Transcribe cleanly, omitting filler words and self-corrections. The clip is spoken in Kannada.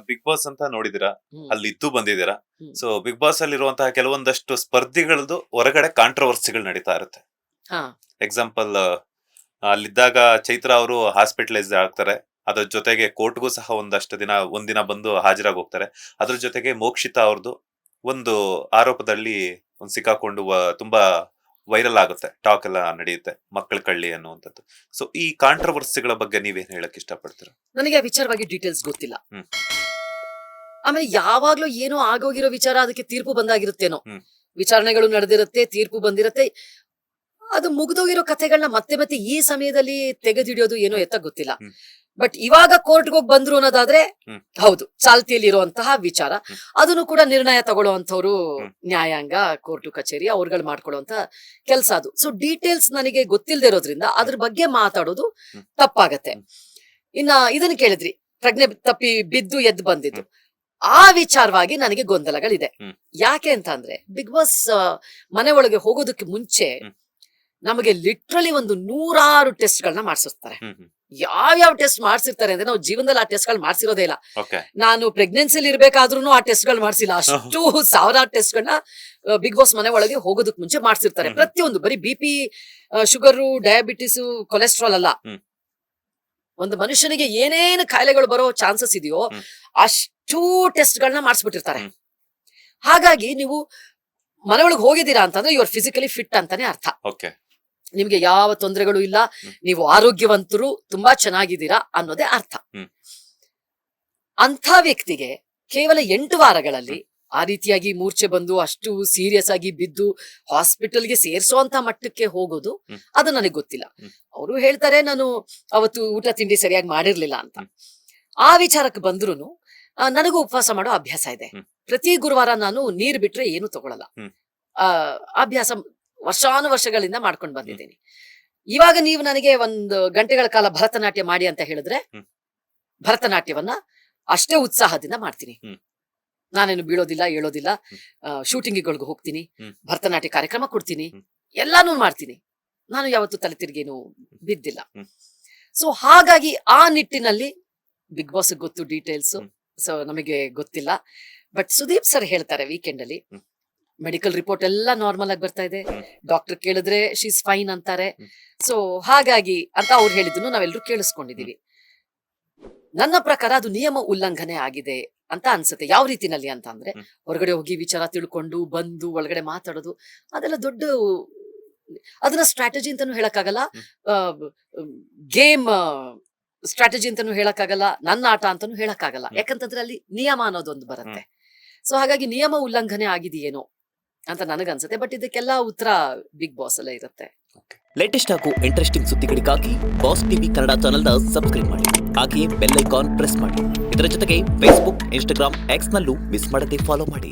ಬಿಗ್ ಬಾಸ್ ಅಂತ ನೋಡಿದಿರಾ, ಹ್ಮ್ ಅಲ್ಲಿ ಇದ್ದು ಬಂದಿದ್ದೀರಾ. ಹ್ಮ್ ಸೊ ಬಿಗ್ ಬಾಸ್ ಅಲ್ಲಿರುವಂತಹ ಕೆಲವೊಂದಷ್ಟು ಸ್ಪರ್ಧಿಗಳದ್ದು ಹೊರಗಡೆ ಕಾಂಟ್ರವರ್ಸಿಗಳು ನಡೀತಾ ಇರುತ್ತೆ. ಹಾ ಎಕ್ಸಾಂಪಲ್, ಅಲ್ಲಿದ್ದಾಗ ಚೈತ್ರ ಅವರು ಹಾಸ್ಪಿಟಲೈಸ್ ಆಗ್ತಾರೆ. ಅದ್ರ ಜೊತೆಗೆ ಕೋರ್ಟ್ಗೂ ಸಹ ಒಂದಿನ ಬಂದು ಹಾಜರಾಗಿ ಹೋಗ್ತಾರೆ. ಅದ್ರ ಜೊತೆಗೆ ಮೋಕ್ಷಿತಾ ಅವ್ರದ್ದು ಒಂದು ಆರೋಪದಲ್ಲಿ ಸಿಕ್ಕಾಕೊಂಡು ತುಂಬಾ ವೈರಲ್ ಆಗುತ್ತೆ, ಟಾಕ್ ಎಲ್ಲ ನಡೆಯುತ್ತೆ, ಮಕ್ಕಳ ಕಳ್ಳಿ ಅನ್ನುವಂಥದ್ದು. ಸೊ ಈ ಕಾಂಟ್ರವರ್ಸಿಗಳ ಬಗ್ಗೆ ನೀವೇನ್ ಹೇಳಕ್ ಇಷ್ಟಪಡ್ತೀರಾ? ನನಗೆ ಆ ವಿಚಾರವಾಗಿ ಡೀಟೇಲ್ಸ್ ಗೊತ್ತಿಲ್ಲ. ಹ್ಮ್. ಆಮೇಲೆ ಯಾವಾಗ್ಲೂ ಏನೋ ಆಗೋಗಿರೋ ವಿಚಾರ ಅದಕ್ಕೆ ತೀರ್ಪು ಬಂದಾಗಿರುತ್ತೇನೋ. ಹ್ಮ್. ವಿಚಾರಣೆಗಳು ನಡೆದಿರುತ್ತೆ, ತೀರ್ಪು ಬಂದಿರುತ್ತೆ. ಅದು ಮುಗ್ದೋಗಿರೋ ಕಥೆಗಳನ್ನ ಮತ್ತೆ ಮತ್ತೆ ಈ ಸಮಯದಲ್ಲಿ ತೆಗೆದಿಡಿಯೋದು ಏನೋ ಎತ್ತ ಗೊತ್ತಿಲ್ಲ. ಹ್ಮ್. ಬಟ್ ಇವಾಗ ಕೋರ್ಟ್ಗೆ ಹೋಗಿ ಬಂದ್ರು ಅನ್ನೋದಾದ್ರೆ ಹ್ಮ್. ಹೌದು, ಚಾಲ್ತಿಯಲ್ಲಿ ಇರುವಂತಹ ವಿಚಾರ. ಹ್ಮ್. ಅದನ್ನು ಕೂಡ ನಿರ್ಣಯ ತಗೊಳ್ಳುವಂತವ್ರು ಹ್ಮ್. ನ್ಯಾಯಾಂಗ, ಕೋರ್ಟು ಕಚೇರಿ ಅವ್ರುಗಳು ಮಾಡ್ಕೊಳ್ಳುವಂತ ಕೆಲಸ ಅದು. ಸೊ ಡೀಟೇಲ್ಸ್ ನನಗೆ ಗೊತ್ತಿಲ್ಲದೆ ಇರೋದ್ರಿಂದ ಅದ್ರ ಬಗ್ಗೆ ಮಾತಾಡೋದು ಹ್ಮ್. ತಪ್ಪಾಗತ್ತೆ. ಹ್ಮ್. ಇನ್ನ ಇದನ್ನ ಕೇಳಿದ್ರಿ, ಪ್ರಜ್ಞೆ ತಪ್ಪಿ ಬಿದ್ದು ಎದ್ದು ಬಂದಿದ್ದು. ಆ ವಿಚಾರವಾಗಿ ನನಗೆ ಗೊಂದಲಗಳಿದೆ. ಹ್ಮ್. ಯಾಕೆ ಅಂತ ಅಂದ್ರೆ ಬಿಗ್ ಬಾಸ್ ಮನೆ ಒಳಗೆ ಹೋಗೋದಕ್ಕೆ ಮುಂಚೆ ಹ್ಮ್. ನಮಗೆ ಲಿಟ್ರಲಿ ಒಂದು 100 ಟೆಸ್ಟ್ಗಳನ್ನ ಮಾಡಿಸಿರ್ತಾರೆ. ಹ್ಮ್. ಹ್ಮ್. ಯಾವ್ಯಾವ ಟೆಸ್ಟ್ ಮಾಡ್ಸಿರ್ತಾರೆ ಅಂದ್ರೆ ನಾವು ಜೀವನದಲ್ಲಿ ಆ ಟೆಸ್ಟ್ಗಳು ಮಾಡ್ಸಿರೋದೇ ಇಲ್ಲ. ಓಕೆ. ನಾನು ಪ್ರೆಗ್ನೆನ್ಸಿಲಿ ಇರ್ಬೇಕಾದ್ರೂ ಆ ಟೆಸ್ಟ್ಗಳು ಮಾಡ್ಸಿಲ್ಲ. ಅಷ್ಟು ಸಾವಿರಾರು ಟೆಸ್ಟ್ಗಳನ್ನ ಬಿಗ್ ಬಾಸ್ ಮನೆ ಒಳಗೆ ಹೋಗೋದಕ್ ಮುಂಚೆ ಮಾಡ್ಸಿರ್ತಾರೆ. ಹ್ಮ್. ಪ್ರತಿಯೊಂದು ಬರೀ BP, ಶುಗರು, ಡಯಾಬಿಟಿಸ್, ಕೊಲೆಸ್ಟ್ರಾಲ್ ಅಲ್ಲ. ಹ್ಮ್. ಒಂದು ಮನುಷ್ಯನಿಗೆ ಏನೇನು ಕಾಯಿಲೆಗಳು ಬರೋ ಚಾನ್ಸಸ್ ಇದೆಯೋ ಹ್ಮ್. ಅಷ್ಟು ಟೆಸ್ಟ್ಗಳನ್ನ ಮಾಡಿಸ್ಬಿಟ್ಟಿರ್ತಾರೆ. ಹ್ಮ್. ಹಾಗಾಗಿ ನೀವು ಮನೆ ಒಳಗೆ ಹೋಗಿದ್ದೀರಾ ಅಂತಂದ್ರೆ ಯು ಆರ್ ಫಿಸಿಕಲಿ ಫಿಟ್ ಅಂತಾನೆ ಅರ್ಥ. ಓಕೆ. ನಿಮ್ಗೆ ಯಾವ ತೊಂದರೆಗಳು ಇಲ್ಲ, ಹ್ಮ್. ನೀವು ಆರೋಗ್ಯವಂತರು, ತುಂಬಾ ಚೆನ್ನಾಗಿದ್ದೀರಾ ಅನ್ನೋದೇ ಅರ್ಥ. ಹ್ಮ್. ಅಂಥ ವ್ಯಕ್ತಿಗೆ ಕೇವಲ 8 ವಾರಗಳಲ್ಲಿ ಆ ರೀತಿಯಾಗಿ ಮೂರ್ಛೆ ಬಂದು ಅಷ್ಟು ಸೀರಿಯಸ್ ಆಗಿ ಬಿದ್ದು ಹಾಸ್ಪಿಟಲ್ಗೆ ಸೇರಿಸುವಂತ ಮಟ್ಟಕ್ಕೆ ಹೋಗೋದು ಹ್ಮ್. ಅದು ನನಗೆ ಗೊತ್ತಿಲ್ಲ. ಹ್ಮ್. ಅವರು ಹೇಳ್ತಾರೆ ನಾನು ಅವತ್ತು ಊಟ ತಿಂಡಿ ಸರಿಯಾಗಿ ಮಾಡಿರ್ಲಿಲ್ಲ ಅಂತ. ಹ್ಮ್. ಆ ವಿಚಾರಕ್ಕೆ ಬಂದ್ರು ನನಗೂ ಉಪವಾಸ ಮಾಡೋ ಅಭ್ಯಾಸ ಇದೆ. ಹ್ಮ್. ಪ್ರತಿ ಗುರುವಾರ ನಾನು ನೀರು ಬಿಟ್ರೆ ಏನು ತಗೊಳಲ್ಲ. ಹ್ಮ್. ಅಭ್ಯಾಸ ವರ್ಷಾನುವರ್ಷಗಳಿಂದ ಮಾಡ್ಕೊಂಡು ಬಂದಿದ್ದೀನಿ. ಇವಾಗ ನೀವು ನನಗೆ 1 ಗಂಟೆಗಳ ಕಾಲ ಭರತನಾಟ್ಯ ಮಾಡಿ ಅಂತ ಹೇಳಿದ್ರೆ ಹ್ಮ್. ಭರತನಾಟ್ಯವನ್ನ ಅಷ್ಟೇ ಉತ್ಸಾಹದಿಂದ ಮಾಡ್ತೀನಿ. ಹ್ಮ್. ನಾನೇನು ಬೀಳೋದಿಲ್ಲ, ಹೇಳೋದಿಲ್ಲ. ಹ್ಮ್. ಶೂಟಿಂಗ್ಗಳಿಗೆ ಹೋಗ್ತೀನಿ, ಹ್ಮ್. ಭರತನಾಟ್ಯ ಕಾರ್ಯಕ್ರಮ ಕೊಡ್ತೀನಿ, ಹ್ಮ್. ಎಲ್ಲಾನು ಮಾಡ್ತೀನಿ. ನಾನು ಯಾವತ್ತೂ ತಲೆ ತಿರ್ಗೇನು ಬಿದ್ದಿಲ್ಲ. ಹ್ಮ್. ಸೊ ಹಾಗಾಗಿ ಆ ನಿಟ್ಟಿನಲ್ಲಿ ಬಿಗ್ ಬಾಸ್ ಗೊತ್ತು ಡೀಟೇಲ್ಸ್. ಹ್ಮ್. ಸೊ ನಮಗೆ ಗೊತ್ತಿಲ್ಲ. ಬಟ್ ಸುದೀಪ್ ಸರ್ ಹೇಳ್ತಾರೆ ವೀಕೆಂಡ್ ಅಲ್ಲಿ ಹ್ಮ್. ಮೆಡಿಕಲ್ ರಿಪೋರ್ಟ್ ಎಲ್ಲ ನಾರ್ಮಲ್ ಆಗಿ ಬರ್ತಾ ಇದೆ, ಹ್ಮ್. ಡಾಕ್ಟರ್ ಕೇಳಿದ್ರೆ ಶೀಸ್ ಫೈನ್ ಅಂತಾರೆ. ಹ್ಮ್. ಸೊ ಹಾಗಾಗಿ ಅಂತ ಅವ್ರು ಹೇಳಿದ್ದನ್ನು ನಾವೆಲ್ಲರೂ ಕೇಳಿಸ್ಕೊಂಡಿದೀವಿ. ನನ್ನ ಪ್ರಕಾರ ಅದು ನಿಯಮ ಉಲ್ಲಂಘನೆ ಆಗಿದೆ ಅಂತ ಅನ್ಸುತ್ತೆ. ಯಾವ ರೀತಿನಲ್ಲಿ ಅಂತ ಅಂದ್ರೆ ಹ್ಮ್. ಹೊರಗಡೆ ಹೋಗಿ ವಿಚಾರ ತಿಳ್ಕೊಂಡು ಬಂದು ಒಳಗಡೆ ಮಾತಾಡೋದು ಅದೆಲ್ಲ ದೊಡ್ಡ, ಅದನ್ನ ಸ್ಟ್ರಾಟಜಿ ಅಂತಾನು ಹೇಳಕ್ಕಾಗಲ್ಲ, ಗೇಮ್ ಸ್ಟ್ರಾಟಜಿ ಅಂತಾನು ಹೇಳಕ್ಕಾಗಲ್ಲ, ನನ್ನ ಆಟ ಅಂತಾನು ಹೇಳಕ್ಕಾಗಲ್ಲ. ಹ್ಮ್. ಯಾಕಂತಂದ್ರೆ ಅಲ್ಲಿ ನಿಯಮ ಅನ್ನೋದೊಂದು ಬರುತ್ತೆ. ಹ್ಮ್. ಸೊ ಹಾಗಾಗಿ ನಿಯಮ ಉಲ್ಲಂಘನೆ ಆಗಿದೆಯೇನೋ ಅಂತ ನನಗನ್ಸುತ್ತೆ. ಬಟ್ ಇದಕ್ಕೆಲ್ಲ ಉತ್ತರ ಬಿಗ್ ಬಾಸ್ ಅಲ್ಲೇ ಇರುತ್ತೆ. ಲೇಟೆಸ್ಟ್ ಹಾಗೂ ಇಂಟ್ರೆಸ್ಟಿಂಗ್ ಸುದ್ದಿಗಳಿಗಾಗಿ ಬಾಸ್ ಟಿವಿ ಕನ್ನಡ ಚಾನೆಲ್ನ ಸಬ್ಸ್ಕ್ರೈಬ್ ಮಾಡಿ. ಹಾಗೆಯೇ ಬೆಲ್ ಐಕಾನ್ ಪ್ರೆಸ್ ಮಾಡಿ. ಇದರ ಜೊತೆಗೆ ಫೇಸ್ಬುಕ್, ಇನ್ಸ್ಟಾಗ್ರಾಮ್, ಎಕ್ಸ್ ನಲ್ಲೂ ಮಿಸ್ ಮಾಡದೆ ಫಾಲೋ ಮಾಡಿ.